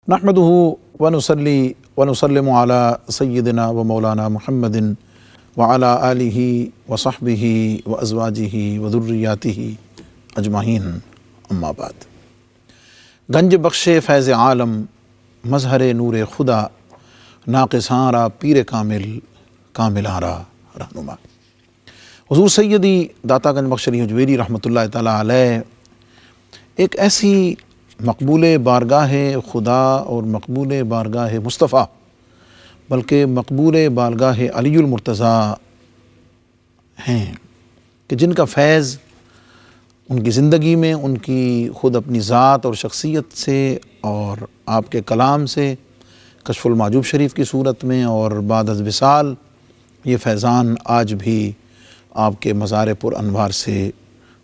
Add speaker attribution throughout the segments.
Speaker 1: نحمدہ ونصلی ونسلم علی سیدنا و مولانا محمد وعلی آلہ وصحبہ وازواجہ وذریاتہ اجمعین، اما بعد۔ گنج بخش فیض عالم، مظہر نور خدا، ناقصاں را پیر کامل، کاملاں را رہنما۔ حضور سیدی داتا گنج بخش علی حجویری رحمۃ اللہ تعالیٰ علیہ ایک ایسی مقبول بارگاہ خدا اور مقبول بارگاہ مصطفیٰ، بلکہ مقبول بارگاہ علی المرتضیٰ ہیں کہ جن کا فیض ان کی زندگی میں، ان کی خود اپنی ذات اور شخصیت سے اور آپ کے کلام سے کشف المحجوب شریف کی صورت میں اور بعد از وصال یہ فیضان آج بھی آپ کے مزار پر انوار سے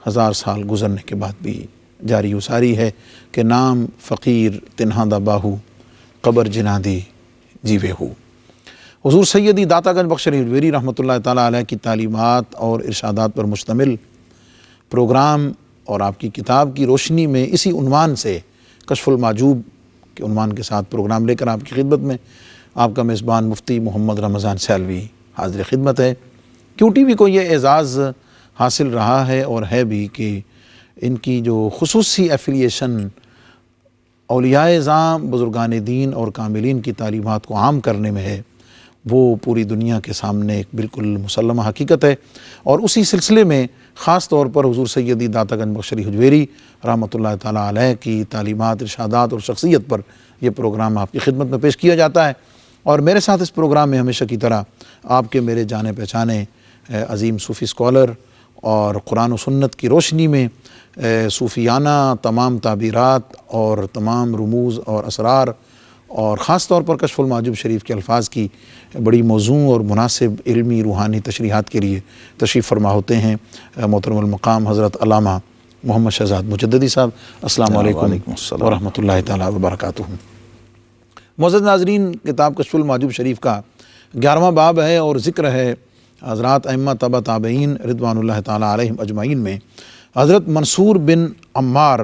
Speaker 1: 1000 سال گزرنے کے بعد بھی جاری و ساری ہے کہ نام فقیر تنہا دا باہو، قبر جنادی جیوے ہو۔ حضور سیدی داتا گنج بخش علی حجویری رحمۃ اللہ تعالیٰ علیہ کی تعلیمات اور ارشادات پر مشتمل پروگرام اور آپ کی کتاب کی روشنی میں اسی عنوان سے کشف المحجوب کے عنوان کے ساتھ پروگرام لے کر آپ کی خدمت میں آپ کا میزبان مفتی محمد رمضان سیالوی حاضر خدمت ہے۔ کیو ٹی وی کو یہ اعزاز حاصل رہا ہے اور ہے بھی کہ ان کی جو خصوصی ایفیلیشن اولیاء اعظام، بزرگان دین اور کاملین کی تعلیمات کو عام کرنے میں ہے، وہ پوری دنیا کے سامنے ایک بالکل مسلمہ حقیقت ہے۔ اور اسی سلسلے میں خاص طور پر حضور سیدی داتا گنج بخش علی حجویری رحمۃ اللہ تعالیٰ علیہ کی تعلیمات، ارشادات اور شخصیت پر یہ پروگرام آپ کی خدمت میں پیش کیا جاتا ہے۔ اور میرے ساتھ اس پروگرام میں ہمیشہ کی طرح آپ کے میرے جانے پہچانے عظیم صوفی اسکالر اور قرآن و سنت کی روشنی میں صوفیانہ تمام تعبیرات اور تمام رموز اور اسرار اور خاص طور پر کشف المحجوب شریف کے الفاظ کی بڑی موزوں اور مناسب علمی روحانی تشریحات کے لیے تشریف فرما ہوتے ہیں محترم المقام حضرت علامہ محمد شہزاد مجددی صاحب۔ السلام علیکم ورحمۃ اللہ تعالیٰ وبرکاتہ۔ معزز ناظرین، کتاب کشف المحجوب شریف کا 11واں باب ہے اور ذکر ہے حضرات ائمہ تبع تابعین رضوان اللہ تعالیٰ علیہم اجمعین میں حضرت منصور بن عمار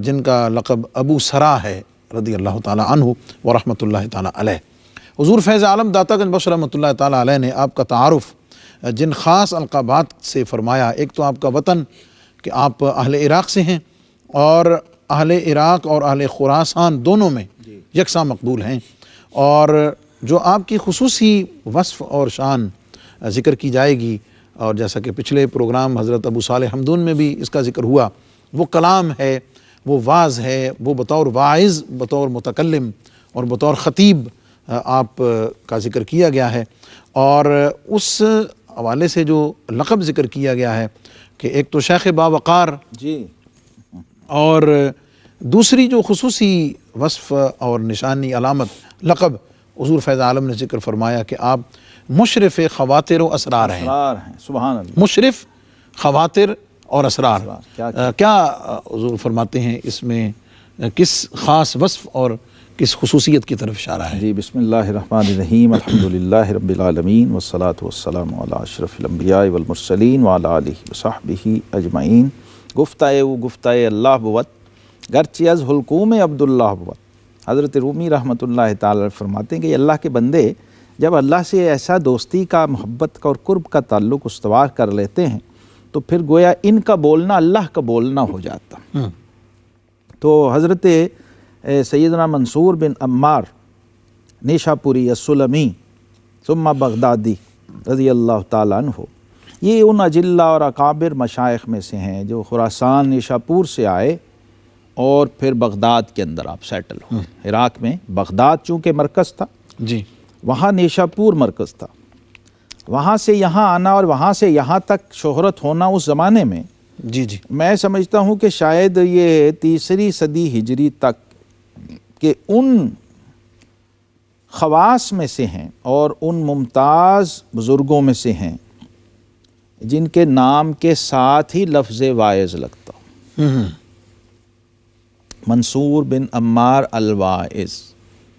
Speaker 1: جن کا لقب ابو سرا ہے رضی اللہ تعالیٰ عنہ ورحمۃ اللہ تعالیٰ علیہ۔ حضور فیض عالم داتا گنج بخش رحمۃ اللہ تعالیٰ علیہ نے آپ کا تعارف جن خاص القابات سے فرمایا، ایک تو آپ کا وطن کہ آپ اہل عراق سے ہیں اور اہل عراق اور اہل خراسان دونوں میں یکساں مقبول ہیں، اور جو آپ کی خصوصی وصف اور شان ذکر کی جائے گی، اور جیسا کہ پچھلے پروگرام حضرت ابو صالح حمدون میں بھی اس کا ذکر ہوا، وہ کلام ہے، وہ واعظ ہے، وہ بطور واعظ، بطور متکلم اور بطور خطیب آپ کا ذکر کیا گیا ہے۔ اور اس حوالے سے جو لقب ذکر کیا گیا ہے کہ ایک تو شیخ باوقار جی، اور دوسری جو خصوصی وصف اور نشانی علامت لقب حضور فیض عالم نے ذکر فرمایا کہ آپ مشرف خواتر و اسرار ہیں۔
Speaker 2: سبحان اللہ،
Speaker 1: مشرف خواتر اور اسرار کیا حضور فرماتے ہیں؟ اس میں کس خاص وصف اور کس خصوصیت کی طرف اشارہ ہے؟
Speaker 2: جی، بسم اللہ الرحمن الرحیم، الحمدللہ رب العالمین والصلاة والسلام علی اشرف الانبیاء والمرسلین وعلی آلہ وصحبہ اجمعین۔ گفتہ اللہ بود گرچہ از حلقوم عبداللہ بود۔ حضرت رومی رحمۃ اللہ تعالی فرماتے ہیں کہ اللہ کے بندے جب اللہ سے ایسا دوستی کا، محبت کا اور قرب کا تعلق استوار کر لیتے ہیں تو پھر گویا ان کا بولنا اللہ کا بولنا ہو جاتا۔ تو حضرت سیدنا منصور بن عمار نیشاپوری السلمی ثم بغدادی رضی اللہ تعالیٰ عنہ، یہ ان اجلہ اور اکابر مشائخ میں سے ہیں جو خراسان نیشاپور سے آئے اور پھر بغداد کے اندر آپ سیٹل ہوئے۔ عراق میں بغداد چونکہ مرکز تھا
Speaker 1: جی،
Speaker 2: وہاں نیشاپور مرکز تھا، وہاں سے یہاں آنا اور وہاں سے یہاں تک شہرت ہونا اس زمانے میں
Speaker 1: جی جی
Speaker 2: میں سمجھتا ہوں کہ شاید یہ 3 صدی ہجری تک کہ ان خواص میں سے ہیں اور ان ممتاز بزرگوں میں سے ہیں جن کے نام کے ساتھ ہی لفظ واعظ لگتا ہو۔ منصور بن عمار الواعظ،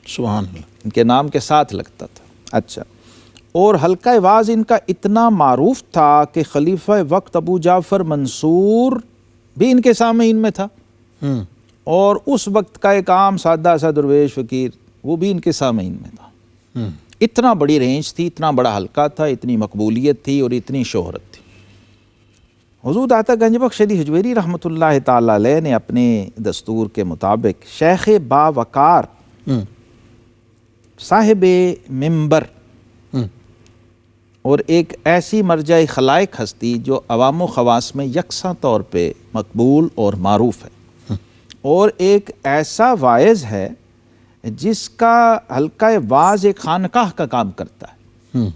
Speaker 1: سبحان اللہ،
Speaker 2: ان کے نام کے ساتھ لگتا تھا۔ اچھا، اور حلقہ واعظ ان کا اتنا معروف تھا کہ خلیفہ وقت ابو جعفر منصور بھی ان کے سامعین میں تھا، اور اس وقت کا ایک عام سادہ سا درویش فقیر وہ بھی ان کے سامعین میں تھا. اتنا بڑی رینج تھی، اتنا بڑا حلقہ تھا، اتنی مقبولیت تھی اور اتنی شہرت تھی. حضور داتا گنج بخش علی حجویری رحمۃ اللہ تعالی علیہ نے اپنے دستور کے مطابق شیخ باوقار صاحب منبر اور ایک ایسی مرجع خلائق ہستی جو عوام و خواص میں یکساں طور پہ مقبول اور معروف ہے، اور ایک ایسا واعظ ہے جس کا حلقہ واعظ ایک خانقاہ کا کام کرتا ہے،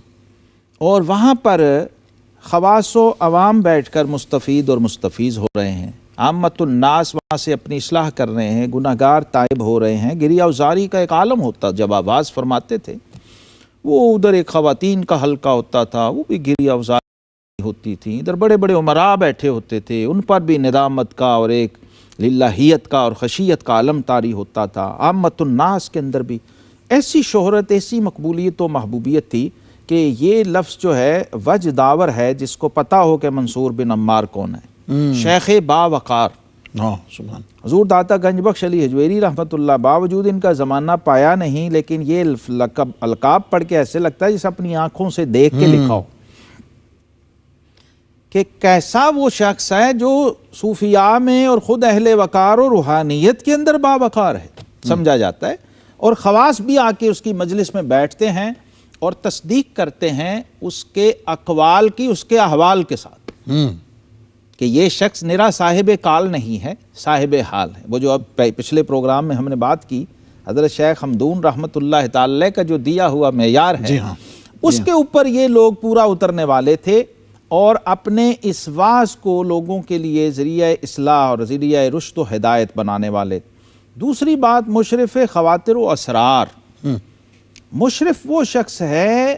Speaker 2: اور وہاں پر خواص و عوام بیٹھ کر مستفید اور مستفیض ہو رہے ہیں، عامت الناس وہاں سے اپنی اصلاح کر رہے ہیں، گناہگار تائب ہو رہے ہیں. گریہ وزاری کا ایک عالم ہوتا جب آواز فرماتے تھے، وہ ادھر ایک خواتین کا حلقہ ہوتا تھا، وہ بھی گریہ وزاری ہوتی تھی، ادھر بڑے بڑے عمراء بیٹھے ہوتے تھے، ان پر بھی ندامت کا اور ایک للہیت کا اور خشیت کا علم طاری ہوتا تھا. عامت الناس کے اندر بھی ایسی شہرت، ایسی مقبولیت و محبوبیت تھی کہ یہ لفظ جو ہے وجہ داور ہے جس کو پتہ ہو کہ منصور بن عمار کون ہے. شیخ باوقار
Speaker 1: سبحان.
Speaker 2: حضور داتا گنج بخش علی حجویری رحمۃ اللہ، باوجود ان کا زمانہ پایا نہیں، لیکن یہ القاب پڑھ کے ایسے لگتا ہے جسے اپنی آنکھوں سے دیکھ کے لکھا ہو کہ کیسا وہ شخص ہے جو صوفیاء میں اور خود اہل وقار و روحانیت کے اندر باوقار ہے سمجھا جاتا ہے. اور خواص بھی آ کے اس کی مجلس میں بیٹھتے ہیں اور تصدیق کرتے ہیں اس کے اقوال کی، اس کے احوال کے ساتھ، کہ یہ شخص نرا صاحب کال نہیں ہے، صاحب حال ہے. وہ جو اب پچھلے پروگرام میں ہم نے بات کی، حضرت شیخ حمدون رحمۃ اللہ تعالی کا جو دیا ہوا معیار ہے، اس کے اوپر یہ لوگ پورا اترنے والے تھے اور اپنے اس واعظ کو لوگوں کے لیے ذریعہ اصلاح اور ذریعہ رشد و ہدایت بنانے والے. دوسری بات، مشرف خواطر و اسرار. مشرف وہ شخص ہے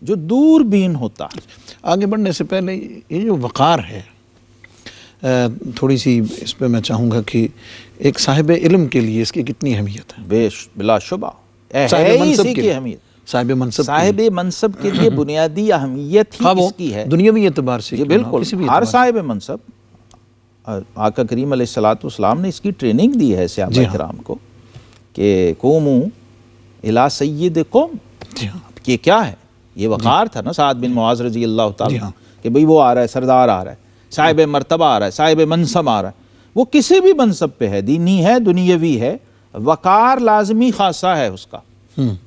Speaker 2: جو دور بین ہوتا ہے.
Speaker 1: آگے بڑھنے سے پہلے یہ جو وقار ہے، تھوڑی سی اس پہ میں چاہوں گا کہ ایک صاحب علم کے لیے اس کی کتنی اہمیت ہے.
Speaker 2: بلا شبہ
Speaker 1: صاحب منصب
Speaker 2: کی اہمیت،
Speaker 1: صاحب
Speaker 2: منصب کے لیے بنیادی اہمیت ہی اس کی ہے
Speaker 1: دنیاوی اعتبار سے.
Speaker 2: بالکل، ہر صاحب منصب، آقا کریم علیہ الصلوۃ والسلام نے اس کی ٹریننگ دی ہے صحابہ کرام کو کہ قوموا الی سید قوم. یہ کیا ہے؟ یہ وقار تھا نا سعد بن معاذ رضی اللہ تعالیٰ کہ بھئی وہ آ رہا ہے، سردار آ رہا ہے، صاحب مرتبہ آ رہا ہے، صاحب منصب آ رہا ہے. وہ کسی بھی منصب پہ ہے، دینی ہے، دنیاوی ہے، وقار لازمی خاصہ ہے اس کا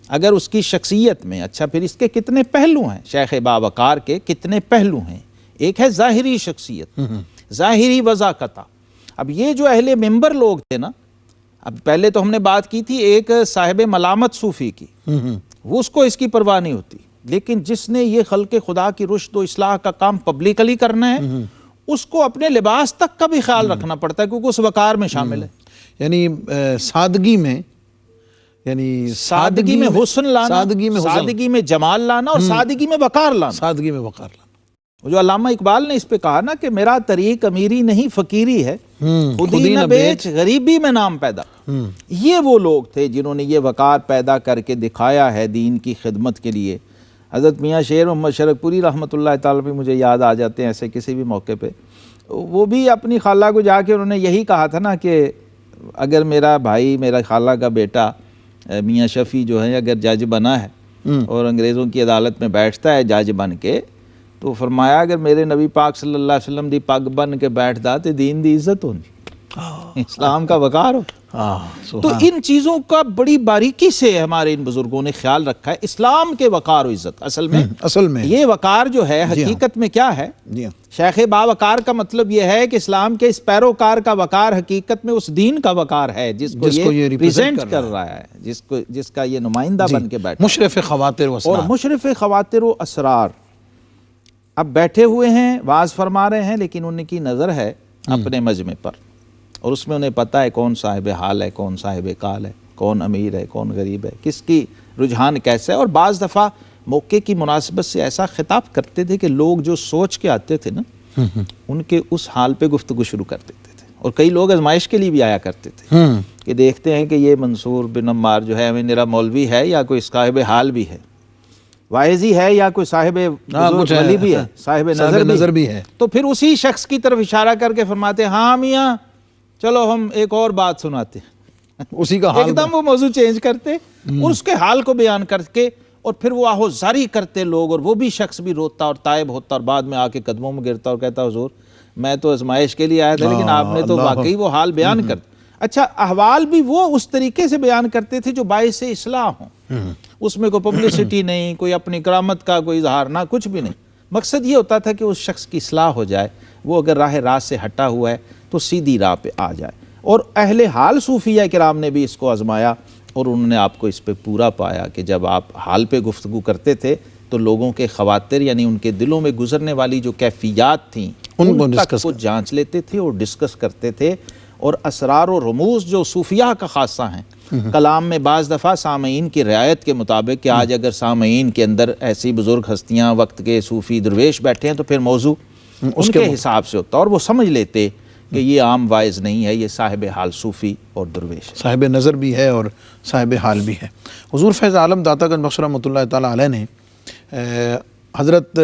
Speaker 2: اگر اس کی شخصیت میں. اچھا، پھر اس کے کتنے پہلو ہیں؟ شیخ باوقار کے کتنے پہلو ہیں؟ ایک ہے ظاہری شخصیت، ظاہری وضاقتہ. اب یہ جو اہل منبر لوگ تھے نا، اب پہلے تو ہم نے بات کی تھی ایک صاحب ملامت صوفی کی، وہ اس کو اس کی پرواہ نہیں ہوتی، لیکن جس نے یہ خلق خدا کی رشد و اصلاح کا کام پبلکلی کرنا ہے، اس کو اپنے لباس تک کا بھی خیال رکھنا پڑتا ہے کیونکہ اس وقار میں شامل ہے.
Speaker 1: یعنی سادگی میں
Speaker 2: حسن لانا، سادگی میں جمال لانا اور سادگی میں وقار لانا. جو علامہ اقبال نے اس پہ کہا نا کہ میرا طریق امیری نہیں فقیری ہے، خودی نہ بیچ غریبی میں نام پیدا. یہ وہ لوگ تھے جنہوں نے یہ وقار پیدا کر کے دکھایا ہے دین کی خدمت کے لیے. حضرت میاں شیر محمد شرک پوری رحمۃ اللہ تعالی پہ مجھے یاد آ جاتے ہیں ایسے کسی بھی موقع پہ. وہ بھی اپنی خالہ کو جا کے انہوں نے یہی کہا تھا نا کہ اگر میرا بھائی، میرا خالہ کا بیٹا میاں شفیع جو ہے اگر جج بنا ہے اور انگریزوں کی عدالت میں بیٹھتا ہے جج بن کے، تو فرمایا اگر میرے نبی پاک صلی اللہ علیہ وسلم دی پگ بن کے بیٹھتا تے دین دی عزت ہونی، اسلام کا وقار ہو. تو ان چیزوں کا بڑی باریکی سے ہمارے ان بزرگوں نے خیال رکھا ہے. اسلام کے وقار و عزت اصل میں یہ وقار جو ہے حقیقت میں کیا ہے؟ شیخ باوقار کا مطلب یہ ہے کہ اسلام کے اس پیروکار کا وقار حقیقت میں اس دین کا وقار ہے جس کو یہ ریپرزینٹ کر رہا ہے، جس کا یہ نمائندہ بن کے بیٹھا.
Speaker 1: مشرف خواطر و اسرار.
Speaker 2: اور مشرف خواطر و اسرار اب بیٹھے ہوئے ہیں، واعظ فرما رہے ہیں، لیکن ان کی نظر ہے اپنے مجمع پر، اور اس میں انہیں پتہ ہے کون صاحب حال ہے، کون صاحب کال ہے، کون امیر ہے، کون غریب ہے، کس کی رجحان کیسا ہے. اور بعض دفعہ موقع کی مناسبت سے ایسا خطاب کرتے تھے کہ لوگ جو سوچ کے آتے تھے نا، ان کے اس حال پہ گفتگو شروع کر دیتے تھے. اور کئی لوگ آزمائش کے لیے بھی آیا کرتے تھے کہ دیکھتے ہیں کہ یہ منصور بن عمار جو ہے میرا مولوی ہے یا کوئی صاحب حال بھی ہے، واعظی ہے یا کوئی صاحب ولی بھی ہے، صاحب نظر بھی ہے. تو پھر اسی شخص کی طرف اشارہ کر کے فرماتے ہیں ہاں میاں چلو ہم ایک اور بات سناتے ہیں،
Speaker 1: اسی کا حال
Speaker 2: ایک دم وہ موضوع چینج کرتے اور اس کے حال کو بیان کر کے اور پھر وہ آہو زاری کرتے لوگ، اور وہ بھی شخص بھی روتا اور تائب ہوتا اور بعد میں آ کے قدموں میں گرتا اور کہتا حضور میں تو آزمائش کے لیے آیا تھا لیکن آپ نے تو واقعی وہ حال بیان کر دیا۔ اچھا، احوال بھی وہ اس طریقے سے بیان کرتے تھے جو باعث اصلاح ہوں، اس میں کوئی پبلسٹی نہیں، کوئی اپنی کرامت کا کوئی اظہار نہ، کچھ بھی نہیں۔ مقصد یہ ہوتا تھا کہ اس شخص کی اصلاح ہو جائے، وہ اگر راہ راست سے ہٹا ہوا ہے تو سیدھی راہ پہ آ جائے۔ اور اہل حال صوفیہ کرام نے بھی اس کو آزمایا اور انہوں نے آپ کو اس پہ پورا پایا کہ جب آپ حال پہ گفتگو کرتے تھے تو لوگوں کے خواطر یعنی ان کے دلوں میں گزرنے والی جو کیفیات تھیں ان تک کو جانچ لیتے تھے اور ڈسکس کرتے تھے، اور اسرار و رموز جو صوفیہ کا خاصہ ہیں کلام میں بعض دفعہ سامعین کی رعایت کے مطابق کہ آج اگر سامعین کے اندر ایسی بزرگ ہستیاں وقت کے صوفی درویش بیٹھے ہیں تو پھر موضوع اس کے حساب سے ہوتا اور وہ سمجھ لیتے کہ یہ عام واعظ نہیں ہے، یہ صاحب حال صوفی اور درویش ہے،
Speaker 1: صاحب نظر بھی ہے اور صاحب حال بھی ہے۔ حضور فیض عالم داتا گنج بخش رحمۃ اللہ تعالیٰ علیہ نے حضرت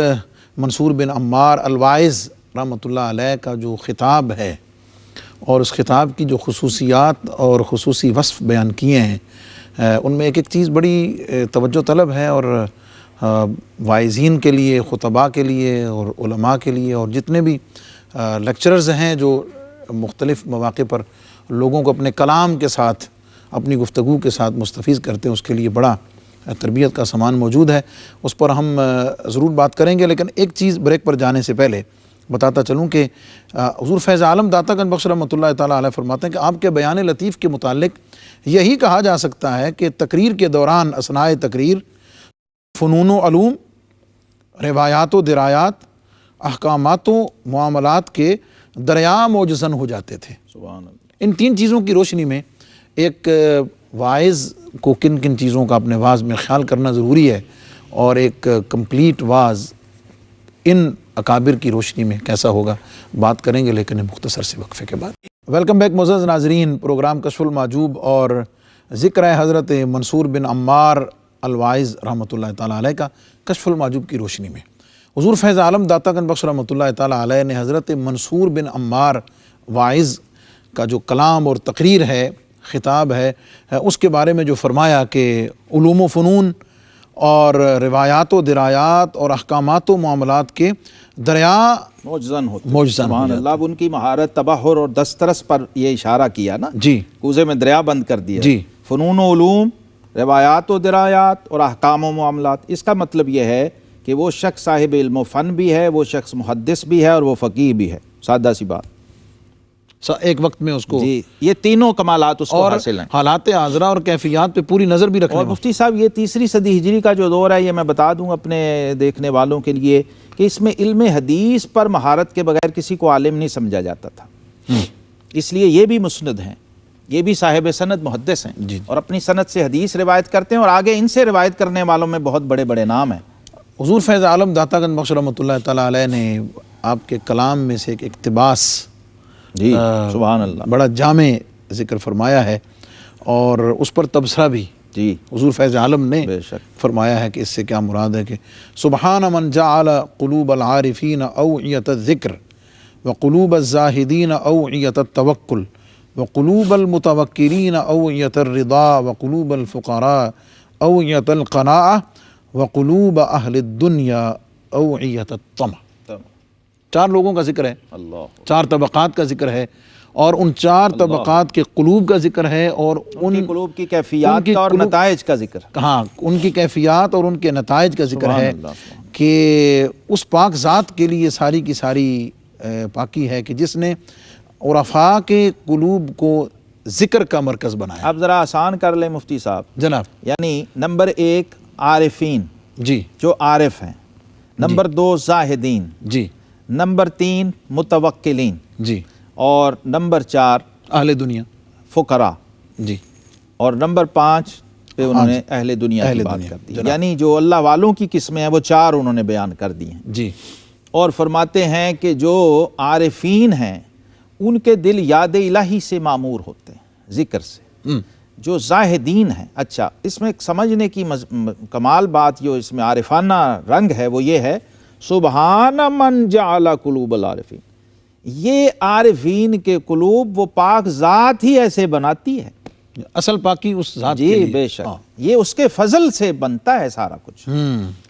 Speaker 1: منصور بن عمار الواعظ رحمۃ اللہ علیہ کا جو خطاب ہے اور اس خطاب کی جو خصوصیات اور خصوصی وصف بیان کیے ہیں، ان میں ایک چیز بڑی توجہ طلب ہے، اور واعظین کے لیے، خطباء کے لیے اور علماء کے لیے اور جتنے بھی لیکچررز ہیں جو مختلف مواقع پر لوگوں کو اپنے کلام کے ساتھ، اپنی گفتگو کے ساتھ مستفیض کرتے ہیں، اس کے لیے بڑا تربیت کا سامان موجود ہے، اس پر ہم ضرور بات کریں گے۔ لیکن ایک چیز بریک پر جانے سے پہلے بتاتا چلوں کہ حضور فیض عالم داتا گنج بخش رحمۃ اللہ تعالیٰ علیہ فرماتے ہیں کہ آپ کے بیان لطیف کے متعلق یہی کہا جا سکتا ہے کہ تقریر کے دوران اثناء تقریر فنون و علوم، روایات و درایات، احکامات و معاملات کے دریا موجزن ہو جاتے تھے۔
Speaker 2: سبحان اللہ۔
Speaker 1: ان تین چیزوں کی روشنی میں ایک واعظ کو کن کن چیزوں کا اپنے واعظ میں خیال کرنا ضروری ہے، اور ایک کمپلیٹ واعظ ان اکابر کی روشنی میں کیسا ہوگا، بات کریں گے لیکن مختصر سے وقفے کے بعد۔ ویلکم بیک معزز ناظرین، پروگرام کشف المحجوب اور ذکر ہے حضرت منصور بن عمار الواعظ رحمۃ اللہ تعالیٰ علیہ کا کشف المحجوب کی روشنی میں۔ حضور فیض عالم داتا گنج بخش رحمۃ اللہ تعالیٰ علیہ نے حضرت منصور بن عمار واعظ کا جو کلام اور تقریر ہے، خطاب ہے، اس کے بارے میں جو فرمایا کہ علوم و فنون اور روایات و درایات اور احکامات و معاملات کے دریا
Speaker 2: موجزن ہوتے،
Speaker 1: سبحان
Speaker 2: اللہ۔ اب ان کی مہارت، تبحر اور دسترس پر یہ اشارہ کیا نا،
Speaker 1: جی،
Speaker 2: کوزے میں دریا بند کر دیا،
Speaker 1: جی،
Speaker 2: فنون و علوم، روایات و درایات اور احکام و معاملات۔ اس کا مطلب یہ ہے کہ وہ شخص صاحب علم و فن بھی ہے، وہ شخص محدث بھی ہے اور وہ فقیہ بھی ہے، سادہ سی بات،
Speaker 1: ایک وقت میں اس کو،
Speaker 2: جی، یہ تینوں کمالات اس کو حاصل ہیں،
Speaker 1: حالات حاضرہ اور کیفیات پہ پوری نظر بھی رکھنے
Speaker 2: اور مفتی صاحب یہ تیسری صدی ہجری کا جو دور ہے، یہ میں بتا دوں اپنے دیکھنے والوں کے لیے کہ اس میں علم حدیث پر مہارت کے بغیر کسی کو عالم نہیں سمجھا جاتا تھا، اس لیے یہ بھی مسند ہیں، یہ بھی صاحب سند محدث ہیں،
Speaker 1: جی،
Speaker 2: اور اپنی سند سے حدیث روایت کرتے ہیں، اور آگے ان سے روایت کرنے والوں میں بہت بڑے بڑے نام ہیں۔
Speaker 1: حضور فیض عالم داتا گنج بخش رحمۃ اللہ تعالیٰ علیہ نے آپ کے کلام میں سے ایک اقتباس،
Speaker 2: جی سبحان اللہ،
Speaker 1: بڑا جامع ذکر فرمایا ہے، اور اس پر تبصرہ بھی
Speaker 2: جی
Speaker 1: حضور فیض عالم نے
Speaker 2: بے شک
Speaker 1: فرمایا ہے کہ اس سے کیا مراد ہے کہ سبحان من جعل قلوب العارفین اوعیت الذکر وقلوب الزاہدین اوعیت التوکل وقلوب المتوکلین اوعیت الرضا وقلوب الفقراء اوعیت القناعہ وقلوب اہل الدنیا اوعیت الطمع۔ چار لوگوں کا ذکر ہے،
Speaker 2: اللہ،
Speaker 1: چار طبقات کا ذکر ہے، اور ان چار طبقات کے قلوب کا ذکر ہے، اور
Speaker 2: ان کی قلوب کی کیفیات کا اور نتائج کا ذکر،
Speaker 1: ہاں، ان کی کیفیات اور ان کے نتائج کا ذکر ہے کہ اس پاک ذات کے لیے ساری کی ساری پاکی ہے کہ جس نے عرفاء کے قلوب کو ذکر کا مرکز بنایا۔
Speaker 2: اب ذرا آسان کر لیں مفتی صاحب،
Speaker 1: جناب،
Speaker 2: یعنی نمبر 1 عارفین،
Speaker 1: جی،
Speaker 2: جو عارف ہیں، نمبر 2 زاہدین،
Speaker 1: جی،
Speaker 2: نمبر 3 متوکلین،
Speaker 1: جی،
Speaker 2: اور نمبر 4
Speaker 1: اہل دنیا،
Speaker 2: فقراء،
Speaker 1: جی،
Speaker 2: اور نمبر 5 پہ انہوں نے اہل دنیا کی بات کر دی، یعنی جو اللہ والوں کی قسمیں ہیں وہ 4 انہوں نے بیان کر دی ہیں،
Speaker 1: جی،
Speaker 2: اور فرماتے ہیں کہ جو عارفین ہیں ان کے دل یاد الہی سے معمور ہوتے ہیں، ذکر سے۔ جو زاہدین ہیں، اچھا اس میں سمجھنے کی کمال بات جو اس میں عارفانہ رنگ ہے وہ یہ ہے، سبحان من جعل قلوب العارفین، یہ عارفین کے قلوب وہ پاک ذات ہی ایسے بناتی ہے.
Speaker 1: اصل پاکی اس ذات کے
Speaker 2: جی
Speaker 1: لیے.
Speaker 2: بے شک یہ اس کے فضل سے بنتا ہے سارا کچھ.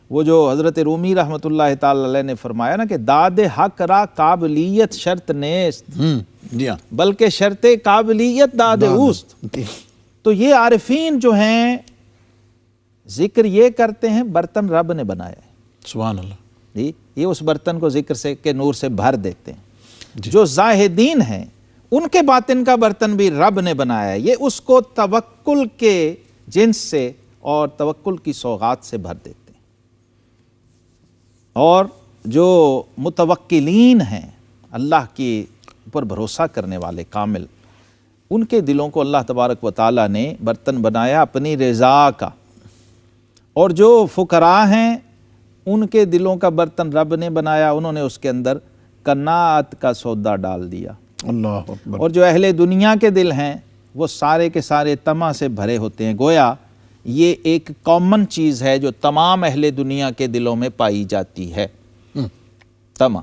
Speaker 2: وہ جو حضرت رومی رحمۃ اللہ تعالی علیہ نے فرمایا نا کہ داد حق را قابلیت شرط نیست
Speaker 1: جی ہاں
Speaker 2: بلکہ شرط قابلیت داد اوست. تو یہ عارفین جو ہیں ذکر یہ کرتے ہیں برتن رب نے بنایا ہے.
Speaker 1: سبحان اللہ.
Speaker 2: جی یہ اس برتن کو ذکر سے کے نور سے بھر دیتے ہیں. جو زاہدین ہیں ان کے باطن کا برتن بھی رب نے بنایا ہے. یہ اس کو توکل کے جنس سے اور توکل کی سوغات سے بھر دیتے ہیں. اور جو متوکلین ہیں اللہ کے اوپر بھروسہ کرنے والے کامل، ان کے دلوں کو اللہ تبارک و تعالیٰ نے برتن بنایا اپنی رضا کا. اور جو فقراء ہیں ان کے دلوں کا برتن رب نے بنایا، انہوں نے اس کے اندر قناعت کا سودا ڈال دیا.
Speaker 1: اللہ اکبر.
Speaker 2: اور جو اہل دنیا کے دل ہیں وہ سارے کے سارے طمع سے بھرے ہوتے ہیں. گویا یہ ایک کامن چیز ہے جو تمام اہل دنیا کے دلوں میں پائی جاتی ہے. طمع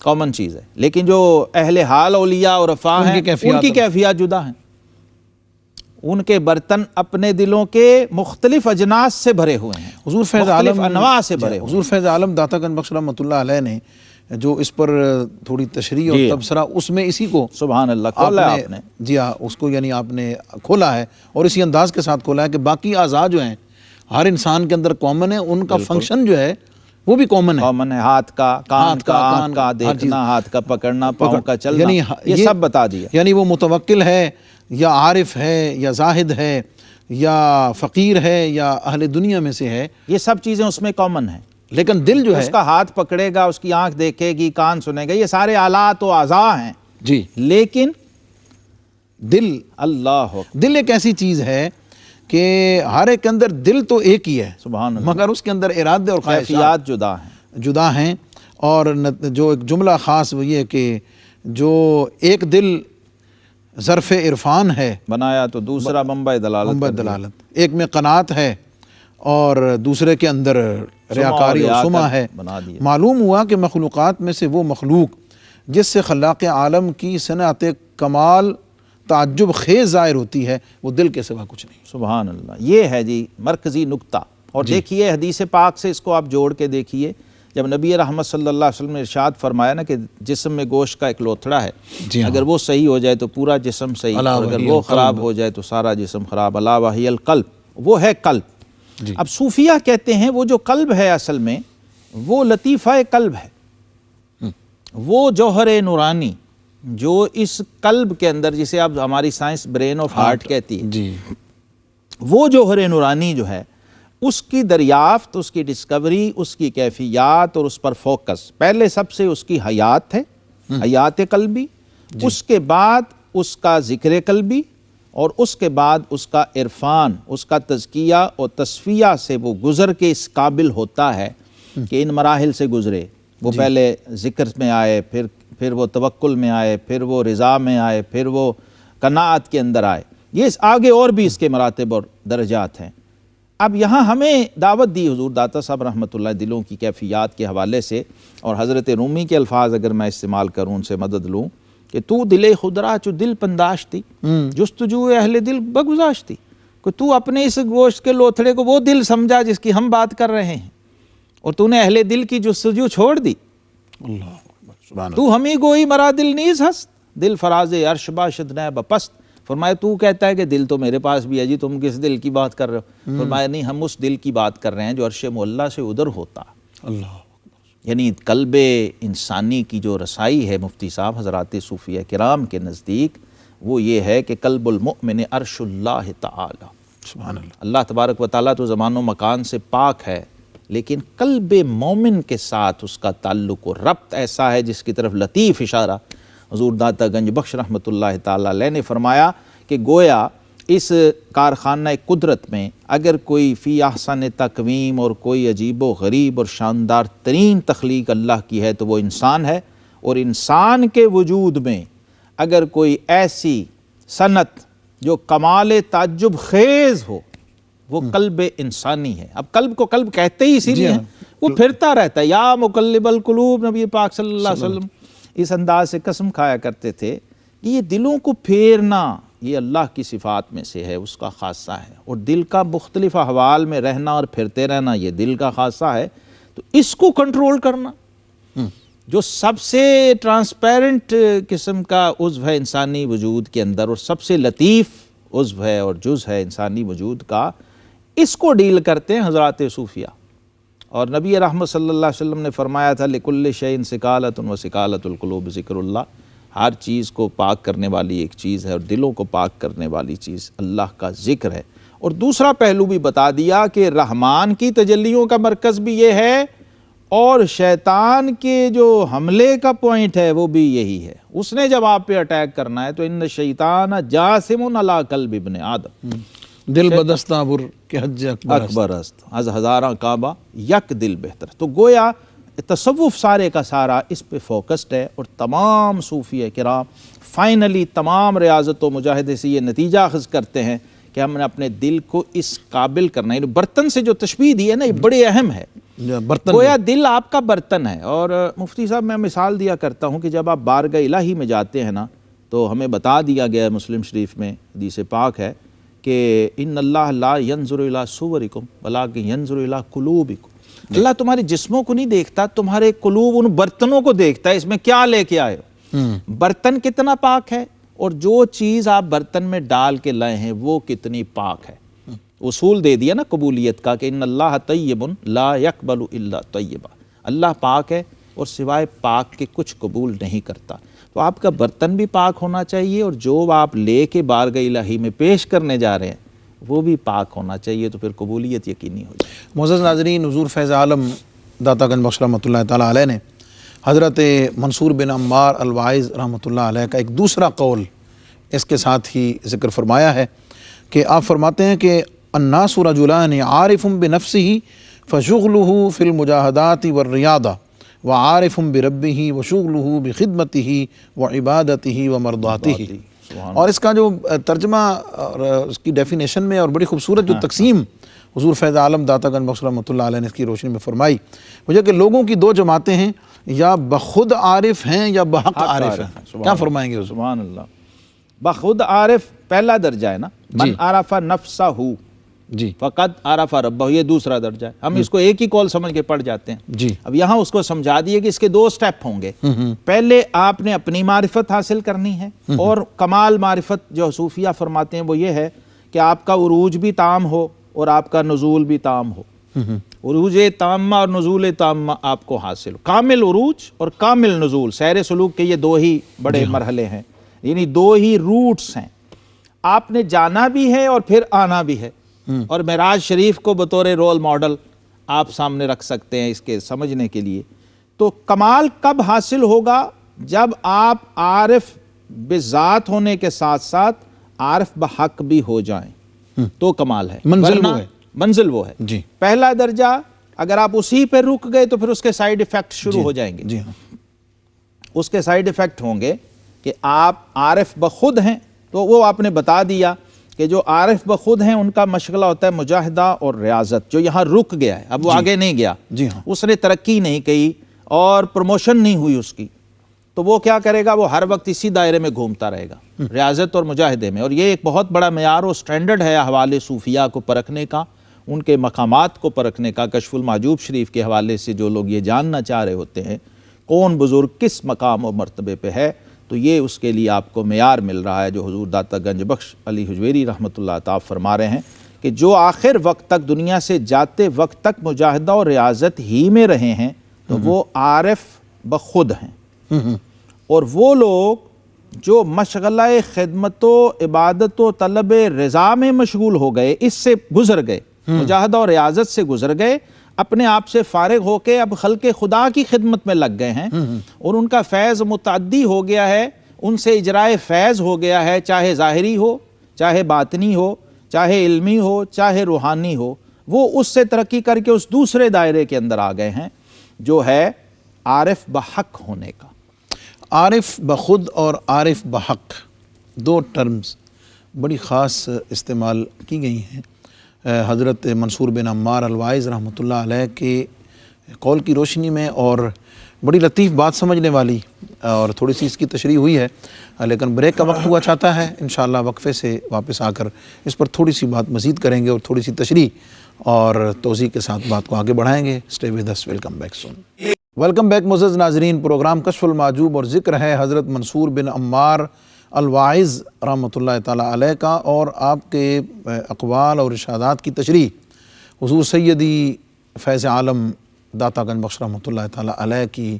Speaker 2: کامن چیز ہے، لیکن جو اہل حال اولیاء اور عرفاء ہیں ان کی کیفیات جدا ہیں. ان کے برتن اپنے دلوں کے مختلف اجناس سے بھرے ہوئے ہیں،
Speaker 1: حضور فیض عالم
Speaker 2: انواع سے بھرے ہوئے.
Speaker 1: حضور فیض عالم داتا گنج بخش رحمۃ اللہ علیہ نے جو اس پر تھوڑی تشریح اور تبصرہ اس میں اسی کو
Speaker 2: سبحان اللہ کھولا ہے آپ نے.
Speaker 1: جی ہاں اس کو یعنی آپ نے کھولا ہے اور اسی انداز کے ساتھ کھولا ہے کہ باقی اعضاء جو ہیں ہر انسان کے اندر کامن ہے، ان کا فنکشن جو ہے وہ بھی کامن ہے.
Speaker 2: کامن ہے، ہاتھ کا، کان کا، آنکھ کا دیکھنا، ہاتھ کا پکڑنا، پاؤں کا چلنا،
Speaker 1: یعنی
Speaker 2: یہ سب بتا دیا.
Speaker 1: یعنی وہ متوکل ہے یا عارف ہے یا زاہد ہے یا فقیر ہے یا اہل دنیا میں سے ہے،
Speaker 2: یہ سب چیزیں اس میں کامن ہیں.
Speaker 1: لیکن دل جو ہے
Speaker 2: اس کا ہاتھ پکڑے گا، اس کی آنکھ دیکھے گی، کان سنے گا، یہ سارے آلات و اعضاء ہیں.
Speaker 1: جی
Speaker 2: لیکن
Speaker 1: دل
Speaker 2: اللہ
Speaker 1: دل ایک ایسی چیز ہے کہ ہر ایک کے اندر دل تو ایک ہی ہے
Speaker 2: سبحان اللہ،
Speaker 1: مگر اس کے اندر ارادے اور
Speaker 2: کیفیات
Speaker 1: جدا ہیں. اور جو ایک جملہ خاص وہ یہ کہ جو ایک دل ظرف عرفان ہے
Speaker 2: بنایا تو دوسرا منبع دلالت،
Speaker 1: ایک میں قناعت ہے اور دوسرے کے اندر ریاکاری اور سمع ہے. معلوم ہوا کہ مخلوقات میں سے وہ مخلوق جس سے خلاق عالم کی صنعت کمال تعجب خیز ظاہر ہوتی ہے وہ دل کے سوا کچھ نہیں.
Speaker 2: سبحان اللہ. یہ ہے جی مرکزی نقطہ. اور دیکھیے حدیث پاک سے اس کو آپ جوڑ کے دیکھیے. جب نبی رحمت صلی اللہ علیہ وسلم نے ارشاد فرمایا نا کہ جسم میں گوشت کا ایک لوتھڑا ہے، اگر وہ صحیح ہو جائے تو پورا جسم صحیح، اور اگر وہ خراب ہو جائے تو سارا جسم خراب. الا وہی القلب، وہ ہے قلب. اب صوفیہ کہتے ہیں وہ جو قلب ہے اصل میں وہ لطیفہ قلب ہے، وہ جوہر نورانی جو اس قلب کے اندر، جسے اب ہماری سائنس برین آف ہارٹ کہتی ہے، وہ جوہر نورانی جو ہے اس کی دریافت، اس کی ڈسکوری، اس کی کیفیات اور اس پر فوکس، پہلے سب سے اس کی حیات ہے، حیات قلبی، اس کے بعد اس کا ذکر قلبی، اور اس کے بعد اس کا عرفان، اس کا تزکیہ اور تصفیہ سے وہ گزر کے اس قابل ہوتا ہے کہ ان مراحل سے گزرے. وہ پہلے ذکر میں آئے، پھر وہ توکل میں آئے، پھر وہ رضا میں آئے، پھر وہ قناعت کے اندر آئے. یہ آگے اور بھی اس کے مراتب اور درجات ہیں. اب یہاں ہمیں دعوت دی حضور داتا صاحب رحمۃ اللہ دلوں کی کیفیات کے حوالے سے، اور حضرت رومی کے الفاظ اگر میں استعمال کروں، ان سے مدد لوں کہ تو دل خدرا چو دل پنداشتی جستجو اہل دل بگزاشتی، کہ تو اپنے اس گوشت کے لوتھڑے کو وہ دل سمجھا جس کی ہم بات کر رہے ہیں، اور تو نے اہل دل کی جستجو چھوڑ دی. تو ہمیں گوئی مرا دل نیز ہست، دل فراز عرش باشد نیب پست. فرمایا تو کہتا ہے کہ دل تو میرے پاس بھی ہے جی، تم کس دل کی بات کر رہے ہو؟ فرمایا نہیں، ہم اس دل کی بات کر رہے ہیں جو عرش معلیٰ سے ادھر ہوتا. اللہ، یعنی قلب انسانی کی جو رسائی ہے مفتی صاحب حضرات صوفیہ کرام کے نزدیک، وہ یہ ہے کہ قلب المؤمن عرش اللہ تعالی. سبحان اللہ. اللہ تبارک و تعالیٰ تو زمان و مکان سے پاک ہے، لیکن قلب مومن کے ساتھ اس کا تعلق و ربط ایسا ہے جس کی طرف لطیف اشارہ حضور داتا گنج بخش رحمۃ اللہ تعالیٰ علیہ نے فرمایا کہ گویا اس کارخانہ قدرت میں اگر کوئی فی احسن تقویم اور کوئی عجیب و غریب اور شاندار ترین تخلیق اللہ کی ہے تو وہ انسان ہے. اور انسان کے وجود میں اگر کوئی ایسی صنعت جو کمال تعجب خیز ہو وہ قلب انسانی ہے. اب قلب کو قلب کہتے ہی اسی لیے وہ پھرتا رہتا ہے. یا مقلب القلوب، نبی پاک صلی اللہ علیہ وسلم اس انداز سے قسم کھایا کرتے تھے کہ یہ دلوں کو پھیرنا یہ اللہ کی صفات میں سے ہے، اس کا خاصہ ہے، اور دل کا مختلف احوال میں رہنا اور پھرتے رہنا یہ دل کا خاصہ ہے۔ تو اس کو کنٹرول کرنا جو سب سے ٹرانسپیرنٹ قسم کا عضو ہے انسانی وجود کے اندر، اور سب سے لطیف عضو ہے اور جز ہے انسانی وجود کا، اس کو ڈیل کرتے ہیں حضرات صوفیہ۔ اور نبی رحمت صلی اللہ علیہ وسلم نے فرمایا تھا لِكُلِّ شَيْءٍ سِقَالَةٌ وَسِقَالَةُ الْقُلُوبِ ذِكْرُ اللّہ، ہر چیز کو پاک کرنے والی ایک چیز ہے اور دلوں کو پاک کرنے والی چیز اللہ کا ذکر ہے۔ اور دوسرا پہلو بھی بتا دیا کہ رحمان کی تجلیوں کا مرکز بھی یہ ہے، اور شیطان کے جو حملے کا پوائنٹ ہے وہ بھی یہی ہے۔ اس نے جب آپ پہ اٹیک کرنا ہے تو ان الشیطان جاسم علی قلب ابن آدم،
Speaker 1: دل بدستہ بر کے حج
Speaker 2: اکبر است از ہزاراں کعبہ یک دل بہتر۔ تو گویا تصوف سارے کا سارا اس پہ فوکسڈ ہے، اور تمام صوفیہ کرام فائنلی تمام ریاضت و مجاہدے سے یہ نتیجہ اخذ کرتے ہیں کہ ہم نے اپنے دل کو اس قابل کرنا ہے۔ برتن سے جو تشبیہ دی ہے نا، یہ بڑے اہم ہے۔
Speaker 1: برتن
Speaker 2: گویا دل آپ کا برتن ہے، اور مفتی صاحب میں مثال دیا کرتا ہوں کہ جب آپ بارگاہ الہی میں جاتے ہیں نا، تو ہمیں بتا دیا گیا ہے، مسلم شریف میں حدیث پاک ہے کہ ان اللہ لا ینظر الی صورکم ولکن ینظر الی قلوبکم، اللہ تمہارے جسموں کو نہیں دیکھتا، تمہارے قلوب ان برتنوں کو دیکھتا ہے، اس میں کیا لے کے آئے ہو، برتن کتنا پاک ہے، اور جو چیز آپ برتن میں ڈال کے لائے ہیں وہ کتنی پاک ہے۔ اصول دے دیا نا قبولیت کا کہ ان اللہ طیب لا یقبل الا طیبا، اللہ پاک ہے اور سوائے پاک کے کچھ قبول نہیں کرتا۔ تو آپ کا برتن بھی پاک ہونا چاہیے، اور جو آپ لے کے بارگاہ الہی میں پیش کرنے جا رہے ہیں وہ بھی پاک ہونا چاہیے، تو پھر قبولیت یقینی ہو جائے۔
Speaker 1: معزز ناظرین، حضور فیض عالم داتا گنج بخش رحمۃ اللہ تعالیٰ علیہ نے حضرت منصور بن عمار الواعظ رحمۃ اللہ علیہ کا ایک دوسرا قول اس کے ساتھ ہی ذکر فرمایا ہے کہ آپ فرماتے ہیں کہ الناس رجلان عارف بنفسه فشغله في المجاهدات والرياضة وعارف بربه وشغله بخدمته وعبادته ومرضاته۔ اور اس کا جو ترجمہ اور اس کی ڈیفینیشن میں اور بڑی خوبصورت جو تقسیم حضور فیض عالم داتا گنج بخش رحمۃ اللہ علیہ نے اس کی روشنی میں فرمائی، وہ یہ کہ لوگوں کی دو جماعتیں ہیں، یا بخود عارف ہیں یا بحق عارف ہیں۔ کیا فرمائیں گے حضور؟
Speaker 2: سبحان اللہ۔ بخود عارف پہلا درجہ ہے نا، من عرف نفسہ
Speaker 1: جی،
Speaker 2: فقط عرف ربہ، یہ دوسرا درجہ ہے۔ ہم اس کو ایک ہی کال سمجھ کے پڑھ جاتے ہیں۔
Speaker 1: جی،
Speaker 2: اب یہاں اس کو سمجھا دیے کہ اس کے دو سٹیپ ہوں گے۔ پہلے آپ نے اپنی معرفت حاصل کرنی ہے، اور کمال معرفت جو صوفیہ فرماتے ہیں وہ یہ ہے کہ آپ کا عروج بھی تام ہو اور آپ کا نزول بھی تام ہو۔ عروج تامہ اور نزول تامہ آپ کو حاصل ہو، کامل عروج اور کامل نزول۔ سیر سلوک کے یہ دو ہی بڑے مرحلے ہیں، یعنی دو ہی روٹس ہیں، آپ نے جانا بھی ہے اور پھر آنا بھی ہے۔ اور معراج شریف کو بطور رول ماڈل آپ سامنے رکھ سکتے ہیں اس کے سمجھنے کے لیے۔ تو کمال کب حاصل ہوگا؟ جب آپ عارف بذات ہونے کے ساتھ ساتھ عارف بحق بھی ہو جائیں تو کمال ہے،
Speaker 1: منزل وہ ہے،
Speaker 2: منزل وہ ہے۔
Speaker 1: جی،
Speaker 2: پہلا درجہ اگر آپ اسی پہ رک گئے تو پھر اس کے سائیڈ ایفیکٹ شروع ہو جائیں گے۔
Speaker 1: جی ہاں،
Speaker 2: اس کے سائیڈ ایفیکٹ ہوں گے کہ آپ عارف بخود ہیں، تو وہ آپ نے بتا دیا کہ جو عارف بخود ہیں ان کا مشغلہ ہوتا ہے مجاہدہ اور ریاضت، جو یہاں رک گیا ہے، اب وہ آگے نہیں گیا،
Speaker 1: جی ہاں،
Speaker 2: اس نے ترقی نہیں کی اور پروموشن نہیں ہوئی اس کی، تو وہ کیا کرے گا؟ وہ ہر وقت اسی دائرے میں گھومتا رہے گا، ریاضت اور مجاہدے میں۔ اور یہ ایک بہت بڑا معیار و سٹینڈرڈ ہے احوال صوفیہ کو پرکھنے کا، ان کے مقامات کو پرکھنے کا۔ کشف المحجوب شریف کے حوالے سے جو لوگ یہ جاننا چاہ رہے ہوتے ہیں کون بزرگ کس مقام و مرتبے پہ ہے، تو یہ اس کے لیے آپ کو معیار مل رہا ہے جو حضور داتا گنج بخش علی حجویری رحمۃ اللہ تعالی فرما رہے ہیں کہ جو آخر وقت تک دنیا سے جاتے وقت تک مجاہدہ اور ریاضت ہی میں رہے ہیں تو وہ عارف بخود ہیں، اور وہ لوگ جو مشغلہ خدمت و عبادت و طلب رضا میں مشغول ہو گئے، اس سے گزر گئے، مجاہدہ اور ریاضت سے گزر گئے، اپنے آپ سے فارغ ہو کے اب خلق خدا کی خدمت میں لگ گئے ہیں، اور ان کا فیض متعدی ہو گیا ہے، ان سے اجرائے فیض ہو گیا ہے، چاہے ظاہری ہو، چاہے باطنی ہو، چاہے علمی ہو، چاہے روحانی ہو، وہ اس سے ترقی کر کے اس دوسرے دائرے کے اندر آ گئے ہیں جو ہے عارف بحق ہونے کا۔
Speaker 1: عارف بخود اور عارف بحق دو ٹرمز بڑی خاص استعمال کی گئی ہیں حضرت منصور بن عمار الواعظ رحمۃ اللہ علیہ کے قول کی روشنی میں، اور بڑی لطیف بات سمجھنے والی، اور تھوڑی سی اس کی تشریح ہوئی ہے، لیکن بریک کا وقت ہوا چاہتا ہے، انشاءاللہ وقفے سے واپس آ کر اس پر تھوڑی سی بات مزید کریں گے اور تھوڑی سی تشریح اور توضیح کے ساتھ بات کو آگے بڑھائیں گے. Stay with us. Welcome back soon. Welcome back معزز ناظرین. پروگرام کشف المحجوب اور ذکر ہے حضرت منصور بن عمار الواعظ رحمۃ اللہ تعالیٰ علیہ کا، اور آپ کے اقوال اور ارشادات کی تشریح حضور سیدی فیض عالم داتا گنج بخش رحمۃ اللہ تعالیٰ علیہ کی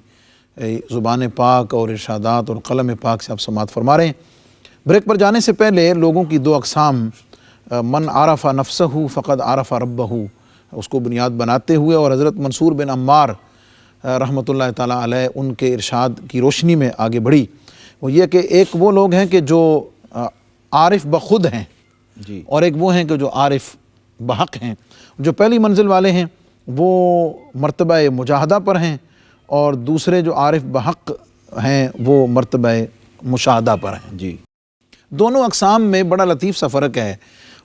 Speaker 1: زبان پاک اور ارشادات اور قلم پاک سے آپ سماعت فرما رہے ہیں. بریک پر جانے سے پہلے لوگوں کی دو اقسام، من عرف نفسہ فقد عرف ربہ، اس کو بنیاد بناتے ہوئے، اور حضرت منصور بن عمار رحمۃ اللہ تعالیٰ علیہ ان کے ارشاد کی روشنی میں آگے بڑھی. وہ یہ کہ ایک وہ لوگ ہیں کہ جو عارف بخود ہیں،
Speaker 2: جی،
Speaker 1: اور ایک وہ ہیں کہ جو عارف بحق ہیں. جو پہلی منزل والے ہیں وہ مرتبہ مجاہدہ پر ہیں، اور دوسرے جو عارف بحق ہیں وہ مرتبہ مشاہدہ پر ہیں.
Speaker 2: جی،
Speaker 1: دونوں اقسام میں بڑا لطیف سا فرق ہے،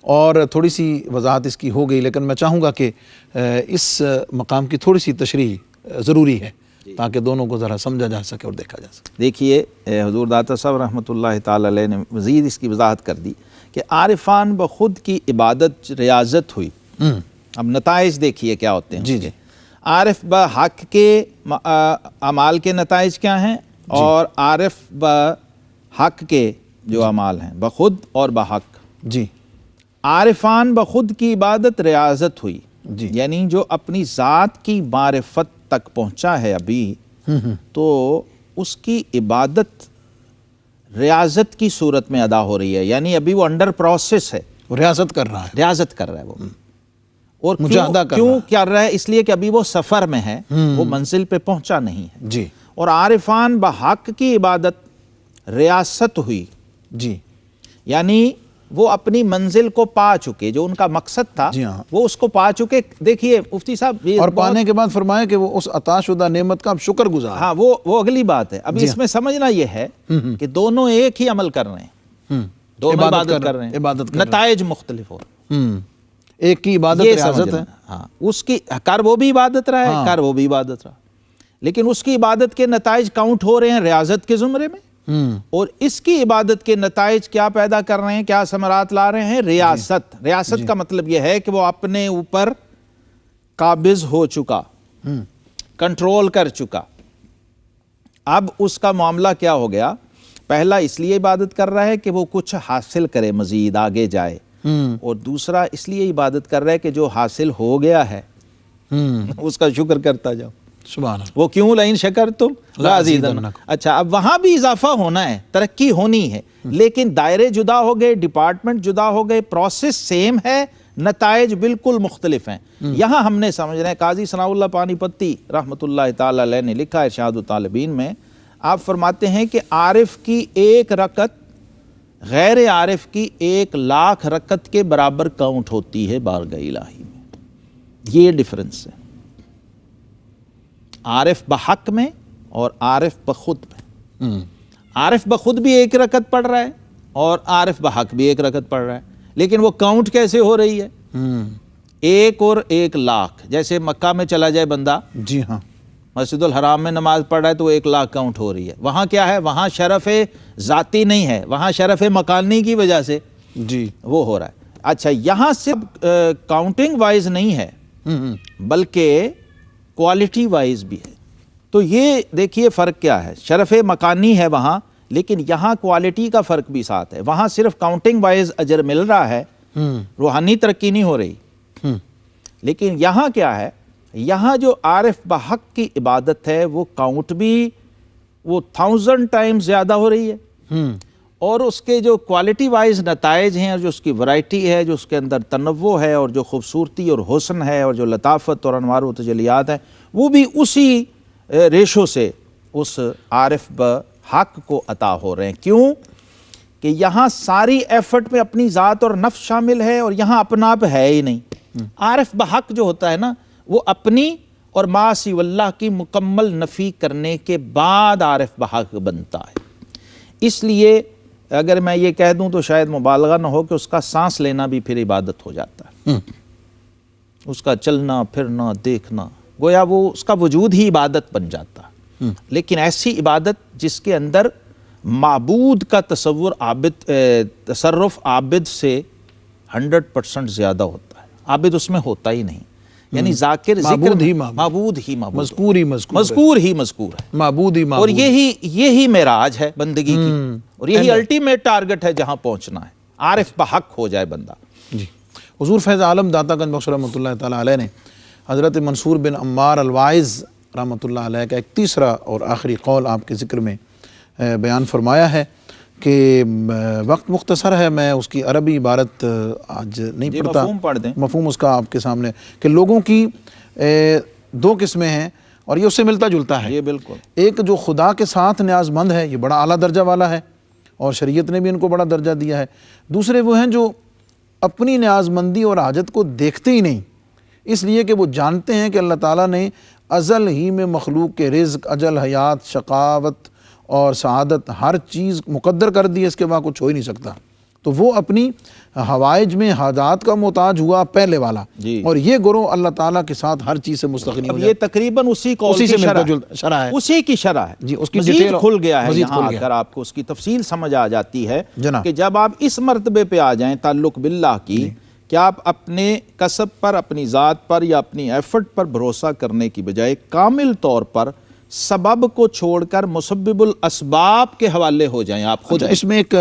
Speaker 1: اور تھوڑی سی وضاحت اس کی ہو گئی، لیکن میں چاہوں گا کہ اس مقام کی تھوڑی سی تشریح ضروری ہے تاکہ دونوں کو ذرا سمجھا جا سکے اور دیکھا جا سکے.
Speaker 2: دیکھیے حضور داتا صاحب رحمۃ اللہ تعالی علیہ نے مزید اس کی وضاحت کر دی کہ عارفان بخود کی عبادت ریاضت ہوئی. اب نتائج دیکھیے کیا ہوتے ہیں.
Speaker 1: جی جی.
Speaker 2: عارف بحق کے اعمال کے نتائج کیا ہیں، اور عارف بحق کے جو اعمال ہیں بخود اور بحق.
Speaker 1: جی.
Speaker 2: عارفان بخود کی عبادت ریاضت ہوئی،
Speaker 1: جی.
Speaker 2: یعنی جو اپنی ذات کی معرفت تک پہنچا ہے ابھی، تو اس کی عبادت ریاضت کی صورت میں ادا ہو رہی ہے، یعنی ابھی وہ انڈر پروسیس ہے،
Speaker 1: ریاضت کر رہا ہے،
Speaker 2: ریاضت کر رہا ہے وہ. اور
Speaker 1: مجاہدہ
Speaker 2: کیوں کر رہا ہے؟ اس لیے کہ ابھی وہ سفر میں ہے، وہ منزل پہ پہنچا نہیں ہے.
Speaker 1: جی.
Speaker 2: اور عارفان بحق کی عبادت ریاست ہوئی،
Speaker 1: جی،
Speaker 2: یعنی وہ اپنی منزل کو پا چکے، جو ان کا مقصد تھا
Speaker 1: جی ہاں،
Speaker 2: وہ اس کو پا چکے. دیکھیے مفتی صاحب،
Speaker 1: اور پانے کے بعد فرمایا کہ وہ اس عطا شدہ نعمت کا شکر گزار.
Speaker 2: ہاں، وہ اگلی بات ہے. ابھی اس میں سمجھنا یہ ہے کہ دونوں ایک ہی عمل کر رہے ہیں، دونوں عبادت کر رہے ہیں، نتائج مختلف ہو رہے ہیں.
Speaker 1: ایک کی عبادت ریاضت ہے،
Speaker 2: ہاں، اس کی کر وہ بھی عبادت رہا ہے، کر وہ بھی عبادت رہا، لیکن اس کی عبادت کے نتائج کاؤنٹ ہو رہے ہیں ریاضت کے زمرے میں، اور اس کی عبادت کے نتائج کیا پیدا کر رہے ہیں، کیا ثمرات لا رہے ہیں؟ ریاست. ریاست کا مطلب یہ ہے کہ وہ اپنے اوپر قابض ہو چکا، کنٹرول کر چکا. اب اس کا معاملہ کیا ہو گیا؟ پہلا اس لیے عبادت کر رہا ہے کہ وہ کچھ حاصل کرے، مزید آگے جائے، اور دوسرا اس لیے عبادت کر رہا ہے کہ جو حاصل ہو گیا ہے اس کا شکر کرتا جاؤ.
Speaker 1: سبحان اللہ.
Speaker 2: وہ کیوں؟ لئن شکرتم لازیدنکم. اچھا، اب وہاں بھی اضافہ ہونا ہے، ترقی ہونی ہے، لیکن دائرے جدا ہو گئے، ڈپارٹمنٹ جدا ہو گئے، پروسیس سیم ہے، نتائج بالکل مختلف ہیں. یہاں ہم نے سمجھنا ہے، قاضی ثناء اللہ پانی پتی رحمۃ اللہ تعالی علیہ نے لکھا ہے ارشاد الطالبین میں، آپ فرماتے ہیں کہ عارف کی ایک رکعت غیر عارف کی 1,00,000 رکعت کے برابر کاؤنٹ ہوتی ہے بارگاہ الہی میں. یہ ڈفرنس ہے عارف بحق میں اور عارف بخود میں. عارف بخود بھی ایک رکعت پڑھ رہا ہے اور عارف بحق بھی ایک رکعت پڑھ رہا ہے، لیکن وہ کاؤنٹ کیسے ہو رہی ہے؟ 1 اور 1,00,000. جیسے مکہ میں چلا جائے بندہ،
Speaker 1: جی ہاں،
Speaker 2: مسجد الحرام میں نماز پڑھ رہا ہے تو وہ 1,00,000 کاؤنٹ ہو رہی ہے. وہاں کیا ہے؟ وہاں شرف ذاتی نہیں ہے، وہاں شرف مکانی کی وجہ سے
Speaker 1: جی
Speaker 2: وہ ہو رہا ہے. اچھا، یہاں صرف کاؤنٹنگ وائز نہیں ہے بلکہ کوالٹی وائز بھی ہے. تو یہ دیکھیے فرق کیا ہے. شرف مکانی ہے وہاں، لیکن یہاں کوالٹی کا فرق بھی ساتھ ہے. وہاں صرف کاؤنٹنگ وائز اجر مل رہا ہے، روحانی ترقی نہیں ہو رہی. لیکن یہاں کیا ہے؟ یہاں جو عارف بحق کی عبادت ہے وہ کاؤنٹ بھی وہ 1000 ٹائم زیادہ ہو رہی ہے، اور اس کے جو کوالٹی وائز نتائج ہیں، اور جو اس کی ورائٹی ہے، جو اس کے اندر تنوع ہے، اور جو خوبصورتی اور حسن ہے، اور جو لطافت اور انوار و تجلیات ہیں، وہ بھی اسی ریشو سے اس عارف بحق کو عطا ہو رہے ہیں. کیوں؟ کہ یہاں ساری ایفرٹ میں اپنی ذات اور نفس شامل ہے، اور یہاں اپنا آپ ہے ہی نہیں. عارف بحق جو ہوتا ہے نا، وہ اپنی اور ما سوی اللہ کی مکمل نفی کرنے کے بعد عارف بحق بنتا ہے. اس لیے اگر میں یہ کہہ دوں تو شاید مبالغہ نہ ہو کہ اس کا سانس لینا بھی پھر عبادت ہو جاتا ہے. اس کا چلنا پھرنا دیکھنا، گویا وہ اس کا وجود ہی عبادت بن جاتا ہے. لیکن ایسی عبادت جس کے اندر معبود کا تصور تصرف عابد سے 100% زیادہ ہوتا ہے، عابد اس میں ہوتا ہی نہیں، یعنی ذاکر ذکر معبود ہی
Speaker 1: مذکور ہی
Speaker 2: مذکور ہے،
Speaker 1: معبود ہی
Speaker 2: اور یہی معراج ہے بندگی کی، اور یہی الٹیمیٹ ٹارگٹ ہے جہاں پہنچنا ہے، عارف بحق ہو جائے بندہ۔
Speaker 1: جی حضور فیض عالم داتا گنج بخش رحمۃ اللہ تعالیٰ علیہ نے حضرت منصور بن عمار الواعظ رحمۃ اللہ علیہ کا ایک تیسرا اور آخری قول آپ کے ذکر میں بیان فرمایا ہے کہ وقت مختصر ہے، میں اس کی عربی عبارت آج نہیں پڑھتا،
Speaker 2: مفہوم پڑھ دیں،
Speaker 1: مفہوم اس کا آپ کے سامنے، کہ لوگوں کی دو قسمیں ہیں اور یہ اس سے ملتا جلتا ہے۔
Speaker 2: یہ بالکل،
Speaker 1: ایک جو خدا کے ساتھ نیاز مند ہے، یہ بڑا اعلیٰ درجہ والا ہے اور شریعت نے بھی ان کو بڑا درجہ دیا ہے۔ دوسرے وہ ہیں جو اپنی نیاز مندی اور حاجت کو دیکھتے ہی نہیں، اس لیے کہ وہ جانتے ہیں کہ اللہ تعالیٰ نے ازل ہی میں مخلوق کے رزق، اجل، حیات، شقاوت اور سعادت ہر چیز مقدر کر دی ہے، اس کے بعد کچھ ہو ہی نہیں سکتا، تو وہ اپنی حوائج میں حاجات کا محتاج ہوا پہلے والا، اور یہ گروہ اللہ تعالیٰ کے ساتھ ہر چیز سے مستغنی ہو جائے۔
Speaker 2: یہ تقریباً اسی قول کی شرح ہے، اسی کی شرح ہے،
Speaker 1: جی اس کی
Speaker 2: مزید کھل گیا ہے، یہاں آ کر آپ کو اس کی تفصیل سمجھ آ جاتی ہے کہ جب آپ اس مرتبے پہ آ جائیں تعلق باللہ کی، کہ آپ اپنے کسب پر، اپنی ذات پر یا اپنی ایفرٹ پر بھروسہ کرنے کی بجائے کامل طور پر سبب کو چھوڑ کر مسبب الاسباب کے حوالے ہو جائیں آپ خود۔
Speaker 1: اس میں ایک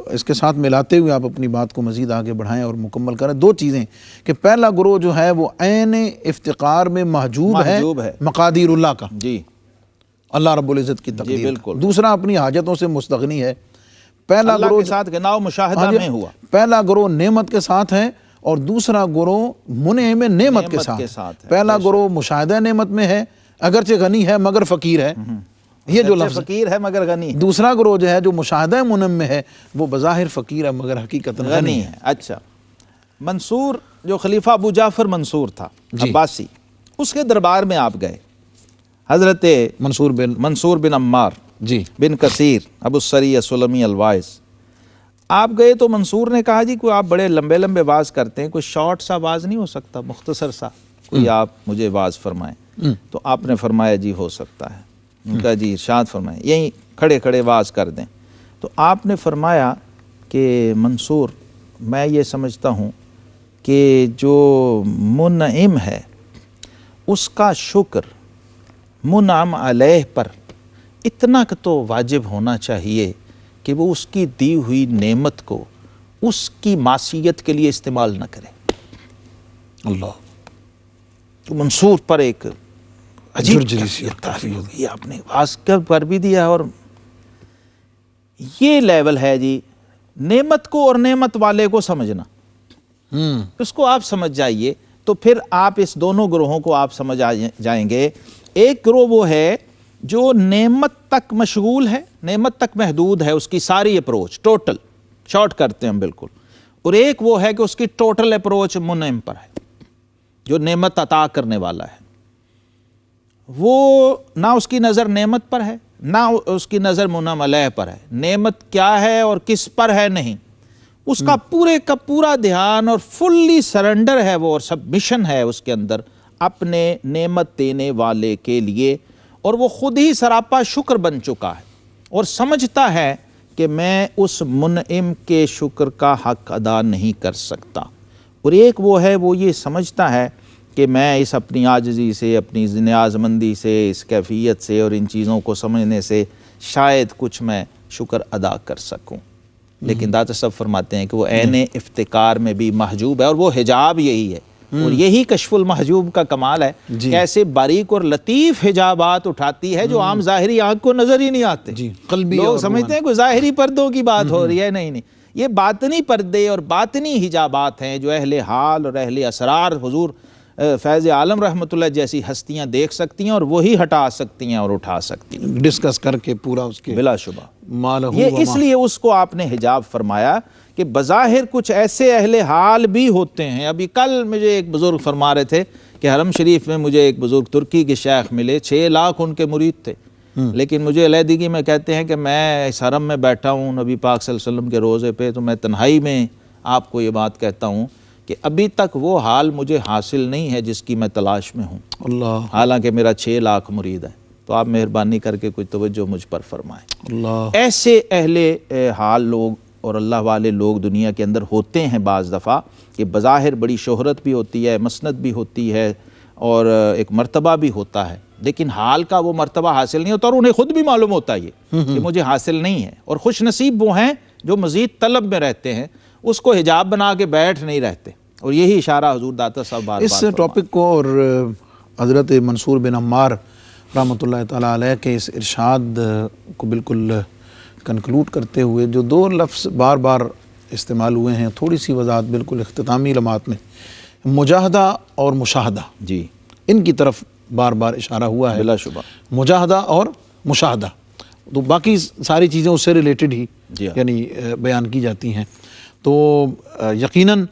Speaker 1: اس کے ساتھ ملاتے ہوئے آپ اپنی بات کو مزید آگے بڑھائیں اور مکمل کریں، دو چیزیں، کہ پہلا گروہ جو ہے وہ عین افتقار میں محجوب ہے مقادیر اللہ کا،
Speaker 2: جی
Speaker 1: اللہ رب العزت کی تقدیر،
Speaker 2: بالکل۔
Speaker 1: دوسرا اپنی حاجتوں سے مستغنی ہے، پہلا
Speaker 2: اللہ
Speaker 1: گروہ
Speaker 2: کے ساتھ غنا و مشاہدہ میں ہوا،
Speaker 1: پہلا گروہ نعمت کے ساتھ ہے اور دوسرا گروہ منعم نعمت کے ساتھ، پہلا گروہ مشاہدہ نعمت میں ہے، اگرچہ غنی ہے مگر فقیر ہے، یہ جو لفظ
Speaker 2: فقیر ہے مگر غنی ہے۔
Speaker 1: دوسرا گروہ جو ہے جو مشاہدہ منعم میں ہے وہ بظاہر فقیر ہے مگر حقیقت غنی ہے۔
Speaker 2: اچھا، منصور جو خلیفہ ابو جعفر منصور تھا عباسی، اس کے دربار میں آپ گئے، حضرت منصور بن عمار
Speaker 1: جی
Speaker 2: بن کثیر ابو السریہ سلمی الواعظ، آپ گئے تو منصور نے کہا جی کوئی آپ بڑے لمبے لمبے واز کرتے ہیں، کوئی شارٹ سا واز نہیں ہو سکتا، مختصر سا کوئی آپ مجھے واز فرمائیں؟ تو آپ نے فرمایا جی ہو سکتا ہے، ان کا جی ارشاد فرمائیں، یہیں کھڑے کھڑے واز کر دیں۔ تو آپ نے فرمایا کہ منصور میں یہ سمجھتا ہوں کہ جو منعم ہے اس کا شکر منعم علیہ پر اتنا تو واجب ہونا چاہیے کہ وہ اس کی دی ہوئی نعمت کو اس کی معصیت کے لیے استعمال نہ کرے۔
Speaker 1: اللہ،
Speaker 2: تو منصور پر ایک عجیب ہوگی، آپ نے واز کر بھی دیا، اور یہ لیول ہے جی نعمت کو اور نعمت والے کو سمجھنا، اس کو آپ سمجھ جائیے تو پھر آپ اس دونوں گروہوں کو آپ سمجھ جائیں گے۔ ایک گروہ وہ ہے جو نعمت تک مشغول ہے، نعمت تک محدود ہے، اس کی ساری اپروچ ٹوٹل شارٹ کرتے ہیں ہم بالکل، اور ایک وہ ہے کہ اس کی ٹوٹل اپروچ منعم پر ہے، جو نعمت عطا کرنے والا ہے، وہ نہ اس کی نظر نعمت پر ہے نہ اس کی نظر منعم علیہ پر ہے، نعمت کیا ہے اور کس پر ہے نہیں، اس کا پورے کا پورا دھیان اور فلی سرنڈر ہے وہ، اور سبمیشن ہے اس کے اندر اپنے نعمت دینے والے کے لیے، اور وہ خود ہی سراپا شکر بن چکا ہے اور سمجھتا ہے کہ میں اس منعم کے شکر کا حق ادا نہیں کر سکتا۔ اور ایک وہ ہے وہ یہ سمجھتا ہے کہ میں اس اپنی عاجزی سے، اپنی نیاز مندی سے، اس کیفیت سے اور ان چیزوں کو سمجھنے سے شاید کچھ میں شکر ادا کر سکوں، لیکن داتا صاحب فرماتے ہیں کہ وہ عین افتقار میں بھی محجوب ہے، اور وہ حجاب یہی ہے، اور یہی کشف المحجوب کا کمال ہے کہ ایسے باریک اور لطیف حجابات اٹھاتی ہے جو عام ظاہری آنکھ کو نظر ہی نہیں آتے۔ لوگ سمجھتے ہیں کہ ظاہری پردوں کی بات ہو رہی ہے، نہیں، یہ باطنی پردے اور باطنی حجابات ہیں جو اہل حال اور اہل اسرار حضور فیض عالم رحمۃ اللہ جیسی ہستیاں دیکھ سکتی ہیں، اور وہی ہٹا سکتی ہیں اور اٹھا سکتی ہیں،
Speaker 1: ڈسکس کر کے پورا اس کے
Speaker 2: بلا شبہ۔ یہ اس لیے اس کو آپ نے حجاب فرمایا کہ بظاہر کچھ ایسے اہل حال بھی ہوتے ہیں۔ ابھی کل مجھے ایک بزرگ فرما رہے تھے کہ حرم شریف میں مجھے ایک بزرگ ترکی کے شیخ ملے، 6 لاکھ ان کے مرید تھے، لیکن مجھے علیحدگی میں کہتے ہیں کہ میں اس حرم میں بیٹھا ہوں نبی پاک صلی اللہ علیہ وسلم کے روضے پہ، تو میں تنہائی میں آپ کو یہ بات کہتا ہوں کہ ابھی تک وہ حال مجھے حاصل نہیں ہے جس کی میں تلاش میں ہوں،
Speaker 1: اللہ،
Speaker 2: حالانکہ میرا 6 لاکھ مرید ہے۔ تو آپ مہربانی کر کے کوئی توجہ مجھ پر فرمائیں۔
Speaker 1: اللہ
Speaker 2: ایسے اہل حال لوگ اور اللہ والے لوگ دنیا کے اندر ہوتے ہیں بعض دفعہ کہ بظاہر بڑی شہرت بھی ہوتی ہے، مسند بھی ہوتی ہے اور ایک مرتبہ بھی ہوتا ہے، لیکن حال کا وہ مرتبہ حاصل نہیں ہوتا، اور انہیں خود بھی معلوم ہوتا ہے یہ کہ مجھے حاصل نہیں ہے۔ اور خوش نصیب وہ ہیں جو مزید طلب میں رہتے ہیں، اس کو حجاب بنا کے بیٹھ نہیں رہتے، اور یہی اشارہ حضور داتا صاحب بار
Speaker 1: اس ٹاپک کو اور حضرت منصور بن عمار رحمۃ اللہ تعالیٰ علیہ کے اس ارشاد کو بالکل کنکلوڈ کرتے ہوئے جو دو لفظ بار بار استعمال ہوئے ہیں، تھوڑی سی وضاحت بالکل اختتامی لمحات میں، مجاہدہ اور مشاہدہ،
Speaker 2: جی
Speaker 1: ان کی طرف بار بار اشارہ ہوا ہے،
Speaker 2: بلا شبہ
Speaker 1: مجاہدہ اور مشاہدہ، تو باقی ساری چیزیں اس سے ریلیٹڈ ہی
Speaker 2: جی ہاں۔
Speaker 1: یعنی بیان کی جاتی ہیں۔ تو یقیناً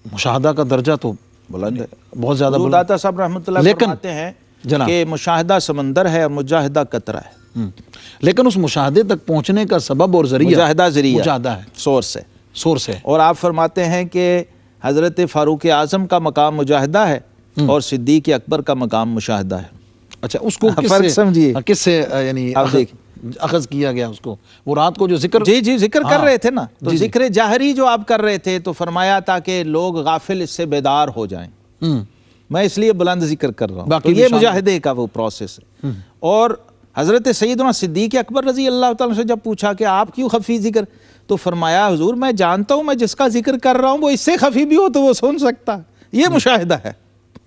Speaker 1: مشاہدہ کا درجہ تو
Speaker 2: بلند ہے،
Speaker 1: بہت زیادہ
Speaker 2: حضور داتا صاحب رحمۃ اللہ
Speaker 1: لیکن
Speaker 2: فرماتے ہیں
Speaker 1: جناب
Speaker 2: کہ مشاہدہ سمندر ہے اور مجاہدہ قطرہ ہے۔
Speaker 1: لیکن اس مشاہدے تک پہنچنے کا سبب اور ذریعہ
Speaker 2: مجاہدہ ذریعہ
Speaker 1: مجاہدہ ہے،
Speaker 2: سورس ہے۔
Speaker 1: سورس ہے۔
Speaker 2: اور آپ فرماتے ہیں کہ حضرت فاروق اعظم کا مقام مجاہدہ ہے اور صدیق اکبر کا مقام مشاہدہ ہے۔
Speaker 1: اچھا، اس کو
Speaker 2: فرق سمجھیے،
Speaker 1: کس سے یعنی
Speaker 2: آپ دیکھیں
Speaker 1: اخذ کیا گیا اس کو؟ وہ رات کو جو ذکر
Speaker 2: جی ذکر کر رہے تھے نا، تو
Speaker 1: جی
Speaker 2: ذکر جاہری جو آپ کر رہے تھے تو فرمایا تھا کہ لوگ غافل اس سے بیدار ہو جائیں، میں اس لیے بلند ذکر کر رہا ہوں۔ تو یہ مجاہدے کا وہ پروسیس ہے۔ اور حضرت سیدنا صدیق اکبر رضی اللہ تعالیٰ سے جب پوچھا کہ آپ کیوں خفی ذکر، تو فرمایا حضور میں جانتا ہوں میں جس کا ذکر کر رہا ہوں وہ اس سے خفی بھی ہو تو وہ سن سکتا ہے۔ یہ مشاہدہ ہے۔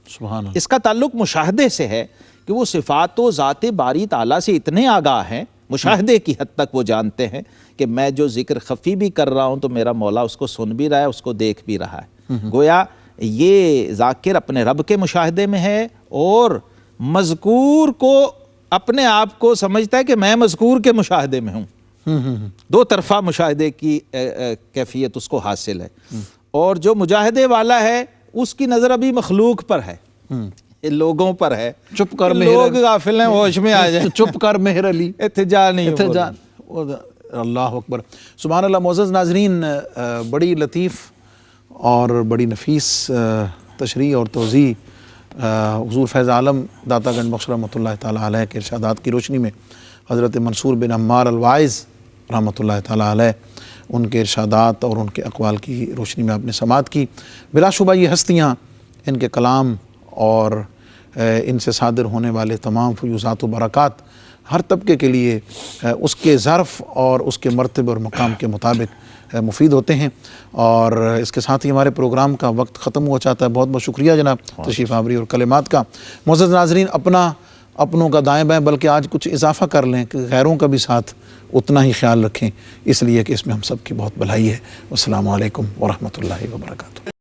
Speaker 1: سبحان اللہ۔
Speaker 2: اس کا تعلق مشاہدے سے ہے کہ وہ صفات و ذات باری تعالیٰ سے اتنے آگاہ ہیں، مشاہدے کی حد تک وہ جانتے ہیں کہ میں جو ذکر خفی بھی کر رہا ہوں تو میرا مولا اس کو سن بھی رہا ہے، اس کو دیکھ بھی رہا ہے۔ گویا یہ ذاکر اپنے رب کے مشاہدے میں ہے اور مذکور کو اپنے آپ کو سمجھتا ہے کہ میں مذکور کے مشاہدے میں ہوں۔ دو طرفہ مشاہدے کی کیفیت اس کو حاصل ہے۔ اور جو مجاہدے والا ہے اس کی نظر ابھی مخلوق پر ہے، لوگوں پر ہے،
Speaker 1: چپ کر
Speaker 2: لوگ غافل ہیں، ہوش میں آ جائیں،
Speaker 1: چپ کر مہر علی
Speaker 2: اتجا نہیں
Speaker 1: اللہ اکبر، سبحان اللہ۔ معزز ناظرین، بڑی لطیف اور بڑی نفیس تشریح اور توضیح حضور فیض عالم داتا گنج بخش رحمۃ اللہ تعالیٰ علیہ کے ارشادات کی روشنی میں حضرت منصور بن عمار الواعظ رحمۃ اللہ تعالیٰ علیہ ان کے ارشادات اور ان کے اقوال کی روشنی میں آپ نے سماعت کی۔ بلا شبہ یہ ہستیاں، ان کے کلام اور ان سے صادر ہونے والے تمام فیوزات و برکات ہر طبقے کے لیے اس کے ظرف اور اس کے مرتبے اور مقام کے مطابق مفید ہوتے ہیں۔ اور اس کے ساتھ ہی ہمارے پروگرام کا وقت ختم ہوا چاہتا ہے۔ بہت بہت شکریہ جناب تشریف آوری اور کلمات کا۔ معزز ناظرین، اپنوں کا دائیں بائیں بلکہ آج کچھ اضافہ کر لیں کہ غیروں کا بھی ساتھ اتنا ہی خیال رکھیں، اس لیے کہ اس میں ہم سب کی بہت بھلائی ہے۔ والسلام علیکم ورحمۃ اللہ وبرکاتہ۔